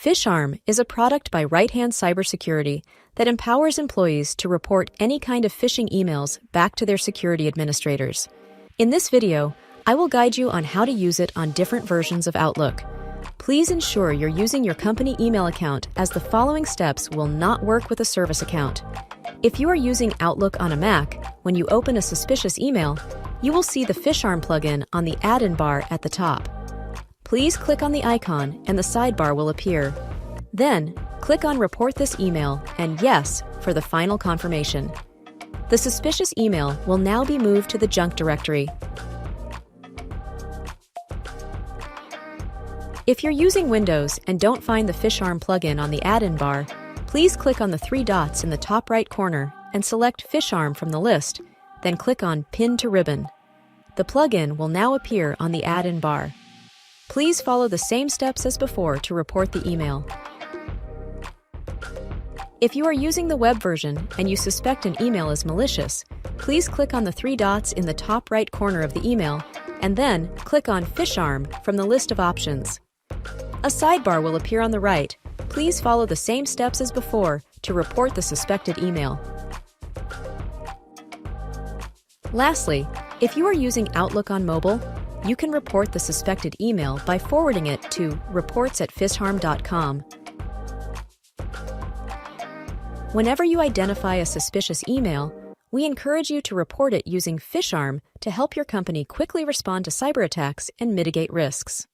PhishArm is a product by Right Hand Cybersecurity that empowers employees to report any kind of phishing emails back to their security administrators. In this video, I will guide you on how to use it on different versions of Outlook. Please ensure you're using your company email account, as the following steps will not work with a service account. If you are using Outlook on a Mac, when you open a suspicious email, you will see the PhishArm plugin on the add-in bar at the top. Please click on the icon and the sidebar will appear. Then, click on Report this email and Yes for the final confirmation. The suspicious email will now be moved to the junk directory. If you're using Windows and don't find the PhishArm plugin on the add-in bar, please click on the three dots in the top right corner and select PhishArm from the list, then click on Pin to Ribbon. The plugin will now appear on the add-in bar. Please follow the same steps as before to report the email. If you are using the web version and you suspect an email is malicious, please click on the three dots in the top right corner of the email and then click on PhishArm from the list of options. A sidebar will appear on the right. Please follow the same steps as before to report the suspected email. Lastly, if you are using Outlook on mobile, you can report the suspected email by forwarding it to reports@phisharm.com. Whenever you identify a suspicious email, we encourage you to report it using PhishArm to help your company quickly respond to cyber attacks and mitigate risks.